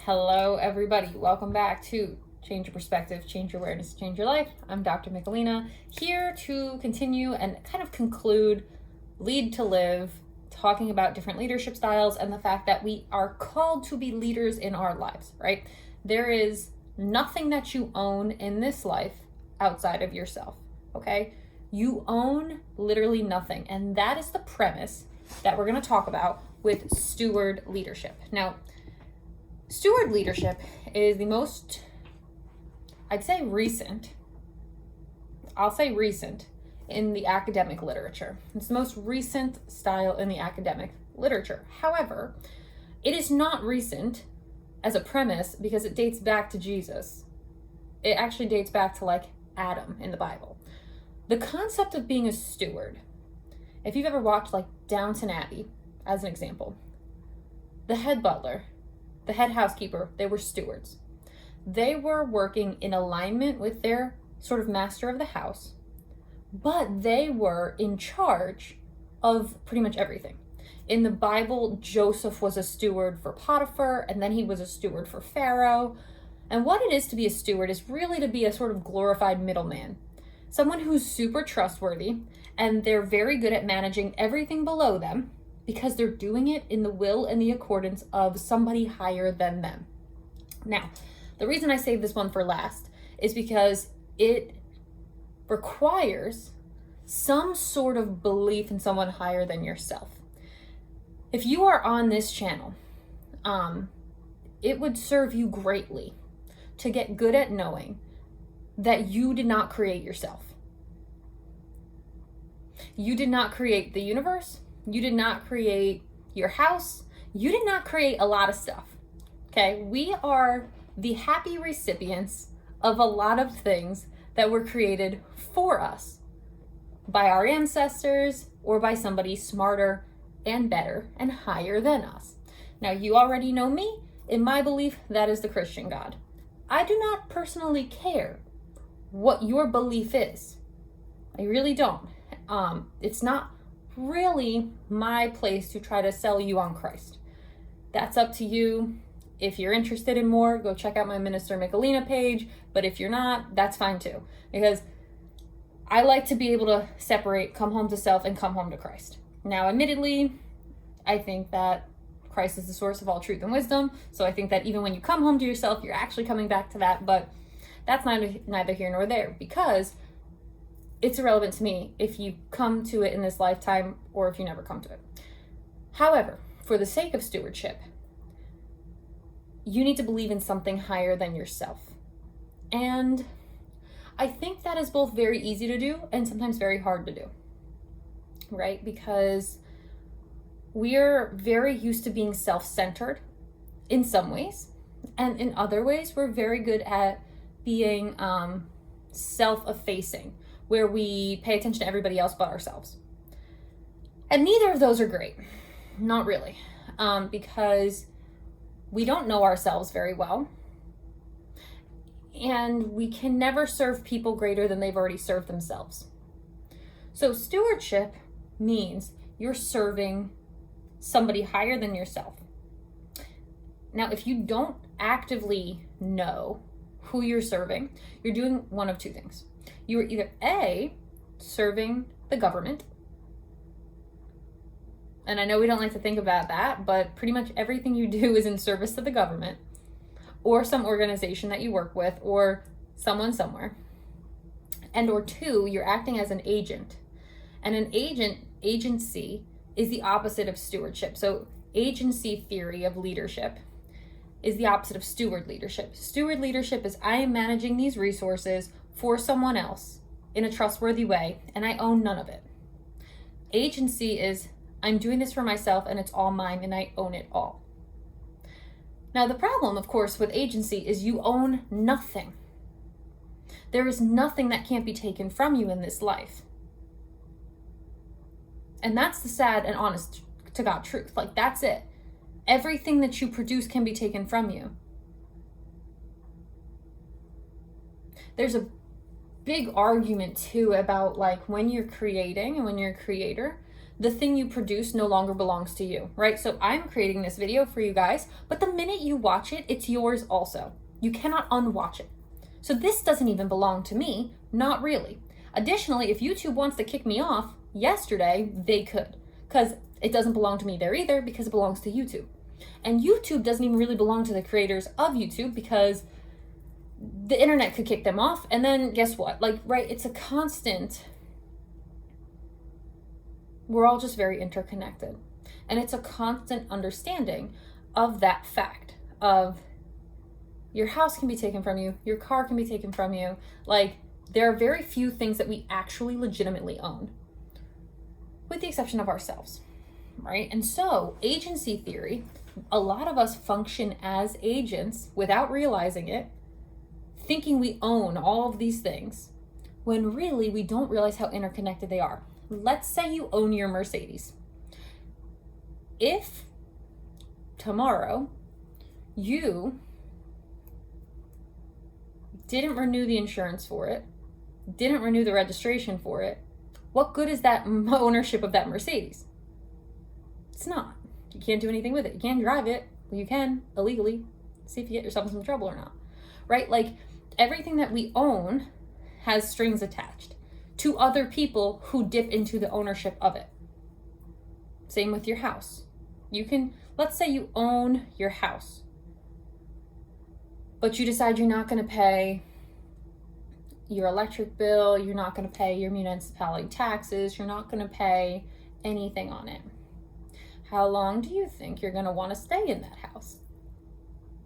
Hello, everybody. Welcome back to Change Your Perspective, Change Your Awareness, Change Your Life. I'm Dr. Michelina, here to continue and kind of conclude Lead to Live, talking about different leadership styles and the fact that we are called to be leaders in our lives, right? There is nothing that you own in this life outside of yourself, okay? You own literally nothing, and that is the premise that we're going to talk about with steward leadership. Now, steward leadership is the most, I'd say recent, in the academic literature. It's the most recent style in the academic literature. However, it is not recent as a premise because it dates back to Jesus. It actually dates back to like Adam in the Bible. The concept of being a steward, if you've ever watched like Downton Abbey, as an example, the head butler, the head housekeeper, they were stewards. They were working in alignment with their sort of master of the house, but they were in charge of pretty much everything. In the Bible, Joseph was a steward for Potiphar, and then he was a steward for Pharaoh. And what it is to be a steward is really to be a sort of glorified middleman, someone who's super trustworthy, and they're very good at managing everything below them, because they're doing it in the will and the accordance of somebody higher than them. Now, the reason I saved this one for last is because it requires some sort of belief in someone higher than yourself. If you are on this channel, it would serve you greatly to get good at knowing that you did not create yourself. You did not create the universe. You did not create your house. You did not create a lot of stuff, okay? We are the happy recipients of a lot of things that were created for us by our ancestors or by somebody smarter and better and higher than us. Now, you already know me. In my belief, that is the Christian God. I do not personally care what your belief is. I really don't. It's not really my place to try to sell you on Christ. That's up to you. If you're interested in more, go check out my Minister Michelina page. But if you're not, that's fine too. Because I like to be able to separate come home to self and come home to Christ. Now, admittedly, I think that Christ is the source of all truth and wisdom. So I think that even when you come home to yourself, you're actually coming back to that. But that's neither here nor there, because it's irrelevant to me if you come to it in this lifetime or if you never come to it. However, for the sake of stewardship, you need to believe in something higher than yourself. And I think that is both very easy to do and sometimes very hard to do, right? Because we're very used to being self-centered in some ways, and in other ways, we're very good at being self-effacing, where we pay attention to everybody else but ourselves. And neither of those are great. Not really. Because we don't know ourselves very well. And we can never serve people greater than they've already served themselves. So stewardship means you're serving somebody higher than yourself. Now, if you don't actively know who you're serving, you're doing one of two things. You are either A, serving the government, and I know we don't like to think about that, but pretty much everything you do is in service to the government, or some organization that you work with, or someone somewhere. And or two, you're acting as an agent. And an agency is the opposite of stewardship. So agency theory of leadership is the opposite of steward leadership. Steward leadership is I am managing these resources for someone else in a trustworthy way, and I own none of it. Agency is I'm doing this for myself and it's all mine and I own it all. Now, the problem, of course, with agency is you own nothing. There is nothing that can't be taken from you in this life. And that's the sad and honest to God truth. Like, that's it. Everything that you produce can be taken from you. There's a big argument too about like when you're creating and when you're a creator, the thing you produce no longer belongs to you, right? So I'm creating this video for you guys, but the minute you watch it, it's yours also. You cannot unwatch it. So this doesn't even belong to me, not really. Additionally, if YouTube wants to kick me off yesterday, they could, because it doesn't belong to me there either, because it belongs to YouTube. And YouTube doesn't even really belong to the creators of YouTube, because the internet could kick them off, and then guess what? Like, right, it's a constant. We're all just very interconnected. And it's a constant understanding of that fact of your house can be taken from you, your car can be taken from you. Like, there are very few things that we actually legitimately own, with the exception of ourselves, right? And so agency theory, a lot of us function as agents without realizing it, thinking we own all of these things, when really we don't realize how interconnected they are. Let's say you own your Mercedes. If tomorrow you didn't renew the insurance for it, didn't renew the registration for it, what good is that ownership of that Mercedes? It's not. You can't do anything with it. You can't drive it. Well, you can illegally. See if you get yourself in some trouble or not, right? Like, everything that we own has strings attached to other people who dip into the ownership of it. Same with your house. You can, let's say you own your house, but you decide you're not going to pay your electric bill, you're not going to pay your municipality taxes, you're not going to pay anything on it. How long do you think you're going to want to stay in that house?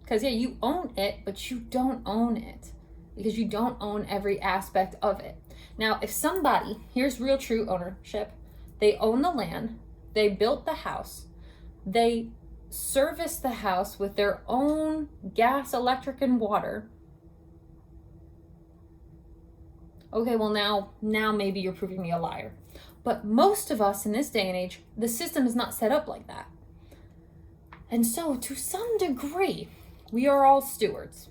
Because, yeah, you own it, but you don't own it, because you don't own every aspect of it. Now, if somebody, here's real true ownership, they own the land, they built the house, they service the house with their own gas, electric, and water. Okay, well now maybe you're proving me a liar. But most of us in this day and age, the system is not set up like that. And so to some degree, we are all stewards.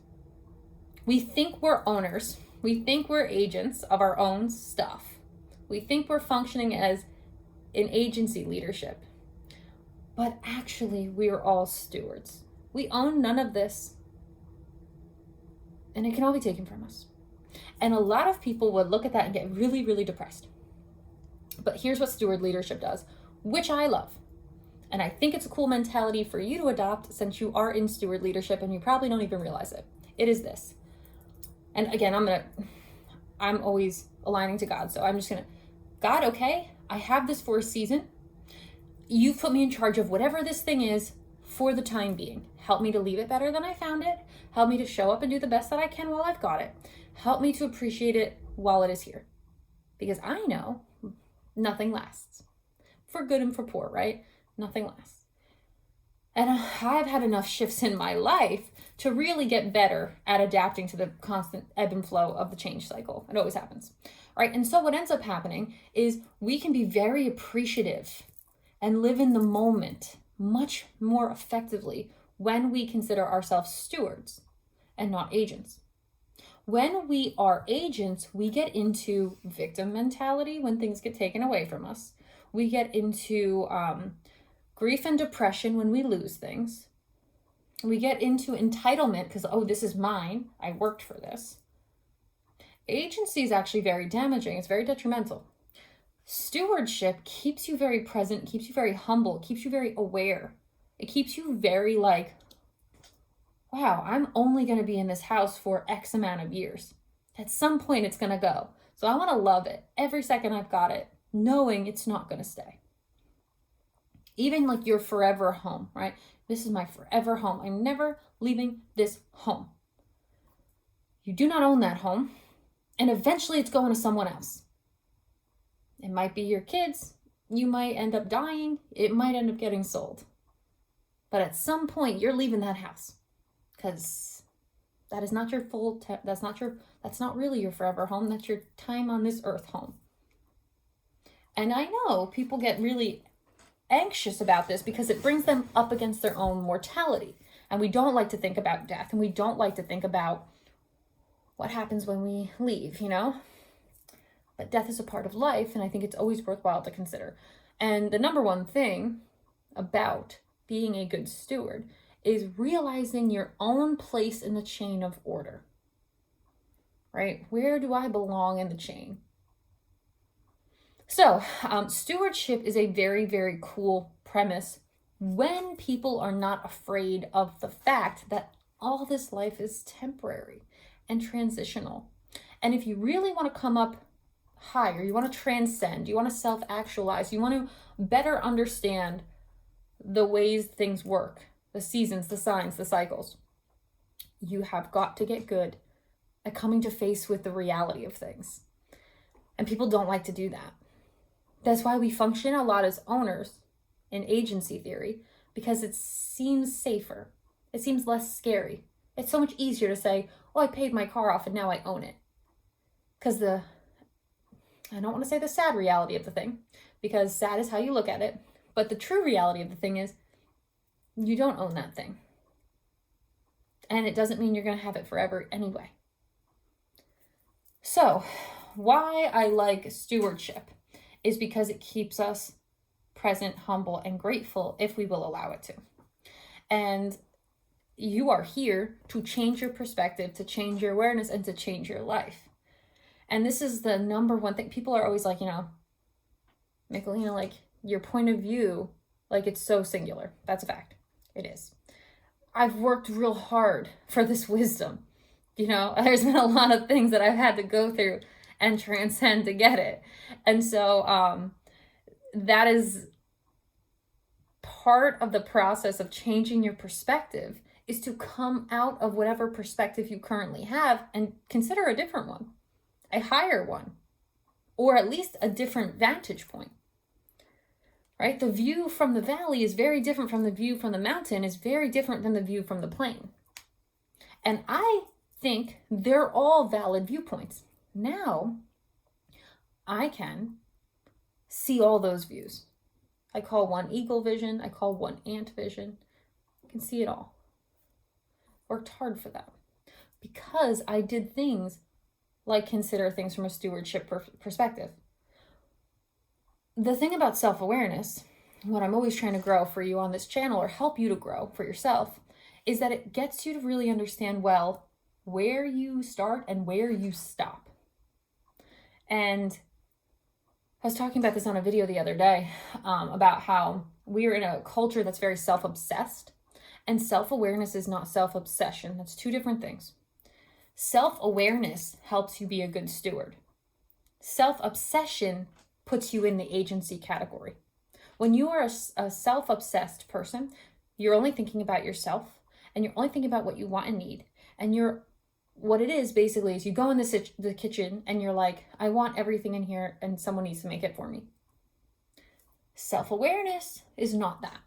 We think we're owners. We think we're agents of our own stuff. We think we're functioning as an agency leadership. But actually, we are all stewards. We own none of this. And it can all be taken from us. And a lot of people would look at that and get really, really depressed. But here's what steward leadership does, which I love. And I think it's a cool mentality for you to adopt since you are in steward leadership and you probably don't even realize it. It is this. And again, I'm always aligning to God. So I'm just going to, God, okay, I have this for a season. You've put me in charge of whatever this thing is for the time being. Help me to leave it better than I found it. Help me to show up and do the best that I can while I've got it. Help me to appreciate it while it is here. Because I know nothing lasts. For good and for poor, right? Nothing lasts. And I've had enough shifts in my life to really get better at adapting to the constant ebb and flow of the change cycle. It always happens, right? And so what ends up happening is we can be very appreciative and live in the moment much more effectively when we consider ourselves stewards and not agents. When we are agents, we get into victim mentality when things get taken away from us. We get into grief and depression when we lose things. We get into entitlement because, oh, this is mine. I worked for this. Agency is actually very damaging. It's very detrimental. Stewardship keeps you very present, keeps you very humble, keeps you very aware. It keeps you very like, wow, I'm only going to be in this house for X amount of years. At some point, it's going to go. So I want to love it every second I've got it, knowing it's not going to stay. Even like your forever home, right? This is my forever home. I'm never leaving this home. You do not own that home, and eventually it's going to someone else. It might be your kids. You might end up dying. It might end up getting sold. But at some point, you're leaving that house. Because that is not your that's not really your forever home. That's your time on this earth home. And I know people get really anxious about this because it brings them up against their own mortality. And we don't like to think about death, and we don't like to think about what happens when we leave, you know? But death is a part of life, and I think it's always worthwhile to consider. And the number one thing about being a good steward is realizing your own place in the chain of order, right? Where do I belong in the chain? So, stewardship is a very, very cool premise when people are not afraid of the fact that all this life is temporary and transitional. And if you really want to come up higher, you want to transcend, you want to self-actualize, you want to better understand the ways things work, the seasons, the signs, the cycles, you have got to get good at coming to face with the reality of things. And people don't like to do that. That's why we function a lot as owners in agency theory, because it seems safer. It seems less scary. It's so much easier to say, oh, I paid my car off and now I own it. Because I don't want to say the sad reality of the thing, because sad is how you look at it. But the true reality of the thing is you don't own that thing. And it doesn't mean you're going to have it forever anyway. So why I like stewardship is because it keeps us present, humble, and grateful if we will allow it to. And you are here to change your perspective, to change your awareness, and to change your life. And this is the number one thing. People are always like, Michelina, like your point of view, like it's so singular. That's a fact. It is. I've worked real hard for this wisdom. There's been a lot of things that I've had to go through and transcend to get it. And so that is part of the process of changing your perspective, is to come out of whatever perspective you currently have and consider a different one, a higher one, or at least a different vantage point, right? The view from the valley is very different from the view from the mountain, is very different than the view from the plain. And I think they're all valid viewpoints. Now, I can see all those views. I call one eagle vision. I call one ant vision. I can see it all. Worked hard for that because I did things like consider things from a stewardship perspective. The thing about self-awareness, what I'm always trying to grow for you on this channel, or help you to grow for yourself, is that it gets you to really understand well where you start and where you stop. And I was talking about this on a video the other day about how we are in a culture that's very self-obsessed, and self-awareness is not self-obsession. That's two different things. Self-awareness helps you be a good steward. Self-obsession puts you in the agency category. When you are a self-obsessed person, you're only thinking about yourself, and you're only thinking about what you want and need, and what it is basically is you go in the kitchen and you're like, I want everything in here and someone needs to make it for me. Self-awareness is not that.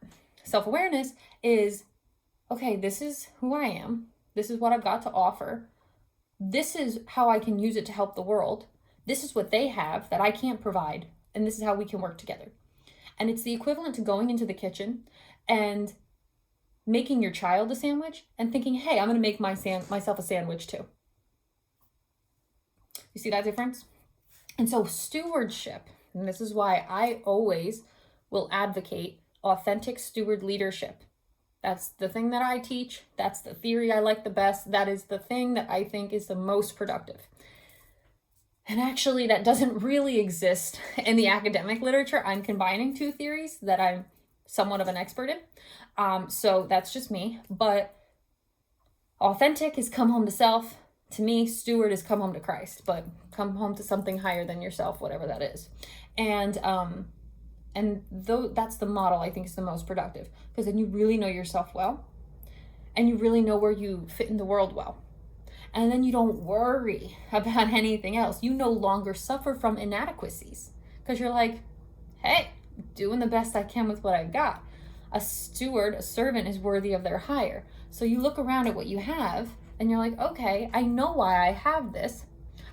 Self-awareness is, okay, this is who I am. This is what I've got to offer. This is how I can use it to help the world. This is what they have that I can't provide. And this is how we can work together. And it's the equivalent to going into the kitchen and making your child a sandwich and thinking, hey, I'm going to make myself a sandwich too. You see that difference? And so stewardship, and this is why I always will advocate authentic steward leadership. That's the thing that I teach. That's the theory I like the best. That is the thing that I think is the most productive. And actually, that doesn't really exist in the academic literature. I'm combining two theories that I'm somewhat of an expert in. So that's just me. But authentic is come home to self. To me, steward is come home to Christ, but come home to something higher than yourself, whatever that is. And that's the model I think is the most productive, because then you really know yourself well, and you really know where you fit in the world well. And then you don't worry about anything else. You no longer suffer from inadequacies, because you're like, hey, doing the best I can with what I've got. A steward, a servant, is worthy of their hire. So you look around at what you have and you're like, okay, I know why I have this.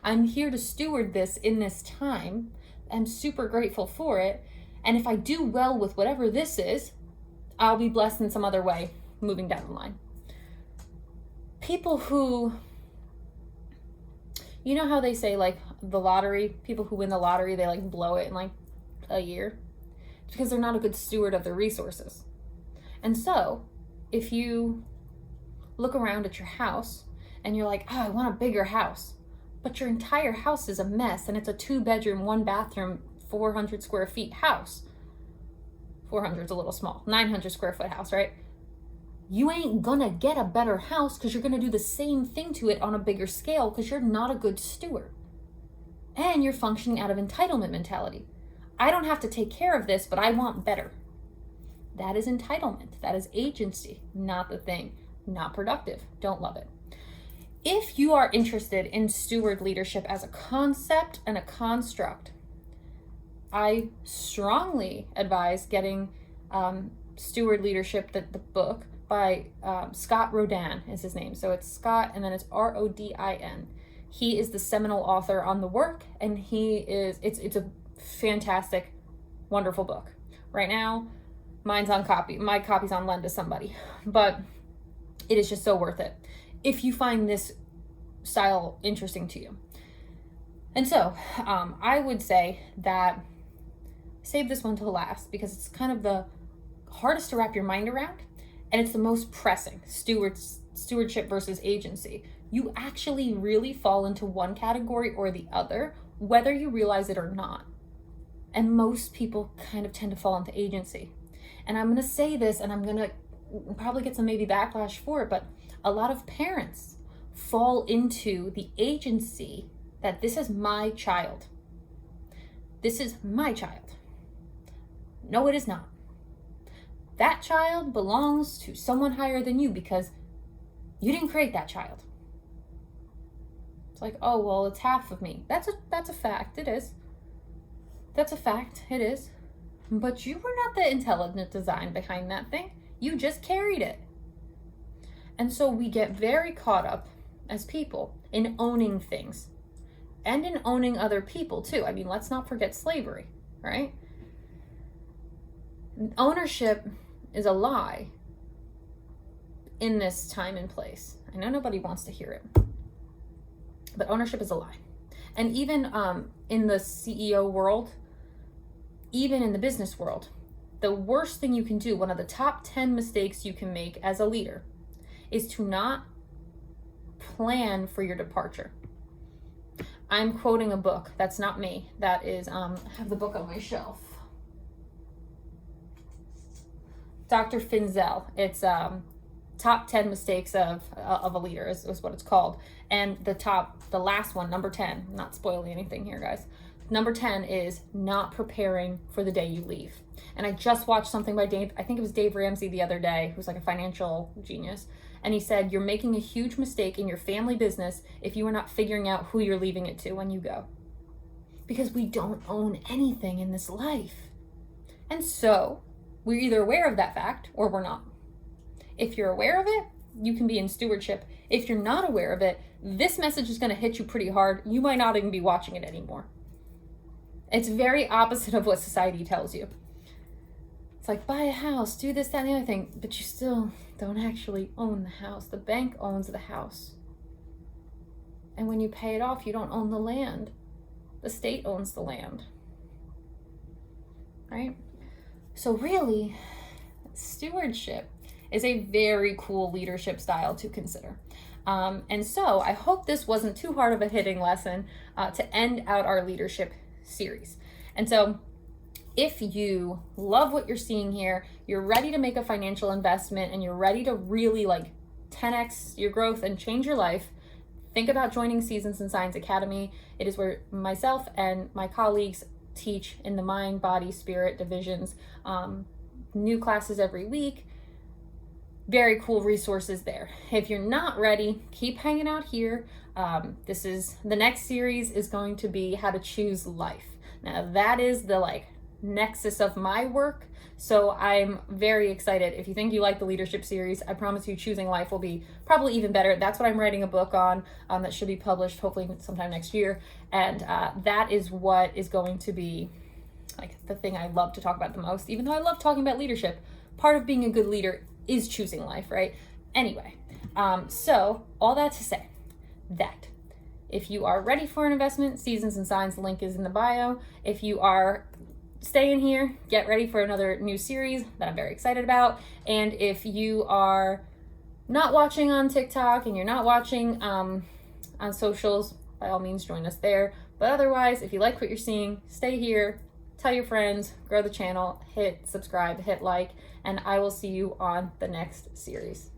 I'm here to steward this in this time. I'm super grateful for it. And if I do well with whatever this is, I'll be blessed in some other way moving down the line. People who, you know how they say like the lottery, people who win the lottery, they like blow it in like a year. It's because they're not a good steward of their resources. And so if you look around at your house and you're like, oh, I want a bigger house, but your entire house is a mess and it's a 2-bedroom, 1-bathroom, 400 square feet house. 400 is a little small, 900 square foot house, right? You ain't gonna get a better house because you're gonna do the same thing to it on a bigger scale because you're not a good steward. And you're functioning out of entitlement mentality. I don't have to take care of this, but I want better. That is entitlement. That is agency, not the thing. Not productive. Don't love it. If you are interested in steward leadership as a concept and a construct, I strongly advise getting Steward Leadership, the book by Scott Rodin is his name. So it's Scott and then it's Rodin. He is the seminal author on the work, and it's a fantastic, wonderful book. Right now, mine's on copy. My copy's on lend to somebody, but it is just so worth it if you find this style interesting to you. And so I would say that save this one to last because it's kind of the hardest to wrap your mind around, and it's the most pressing. Stewardship versus agency. You actually really fall into one category or the other, whether you realize it or not. And most people kind of tend to fall into agency. And I'm going to say this, and I'm going to probably get some maybe backlash for it, but a lot of parents fall into the agency that this is my child. This is my child. No, it is not. That child belongs to someone higher than you because you didn't create that child. It's like, oh, well, it's half of me. That's a fact. It is. That's a fact. It is. But you were not the intelligent design behind that thing. You just carried it. And so we get very caught up as people in owning things and in owning other people too. I mean, let's not forget slavery, right? Ownership is a lie in this time and place. I know nobody wants to hear it, but ownership is a lie. And even in the CEO world, even in the business world, the worst thing you can do, one of the top 10 mistakes you can make as a leader, is to not plan for your departure. I'm quoting a book. That's not me. That is, I have the book on my shelf. Dr. Finzel. It's top 10 mistakes of a leader is what it's called. And the last one, number 10, not spoiling anything here, guys. Number 10 is not preparing for the day you leave. And I just watched something by I think it was Dave Ramsey the other day, who's like a financial genius. And he said, you're making a huge mistake in your family business if you are not figuring out who you're leaving it to when you go. Because we don't own anything in this life. And so we're either aware of that fact or we're not. If you're aware of it, you can be in stewardship. If you're not aware of it, this message is going to hit you pretty hard. You might not even be watching it anymore. It's very opposite of what society tells you. It's like, buy a house, do this, that, and the other thing, but you still don't actually own the house. The bank owns the house. And when you pay it off, you don't own the land. The state owns the land. Right? So really, stewardship is a very cool leadership style to consider. And so I hope this wasn't too hard of a hitting lesson to end out our leadership series. And so if you love what you're seeing here, you're ready to make a financial investment and you're ready to really 10x your growth and change your life, think about joining Seasons and Signs Academy. It is where myself and my colleagues teach in the mind, body, spirit divisions, new classes every week. Very cool resources there. If you're not ready, keep hanging out here. The next series is going to be how to choose life. Now that is the nexus of my work. So I'm very excited. If you think you like the leadership series, I promise you choosing life will be probably even better. That's what I'm writing a book on that should be published hopefully sometime next year. And that is what is going to be the thing I love to talk about the most. Even though I love talking about leadership, part of being a good leader is choosing life, right? Anyway, so all that to say that if you are ready for an investment, Seasons and Signs link is in the bio. If you are stay in here, get ready for another new series that I'm very excited about. And if you are not watching on TikTok and you're not watching on socials, by all means join us there. But otherwise, if you like what you're seeing, stay here, tell your friends, grow the channel, hit subscribe, hit like, and I will see you on the next series.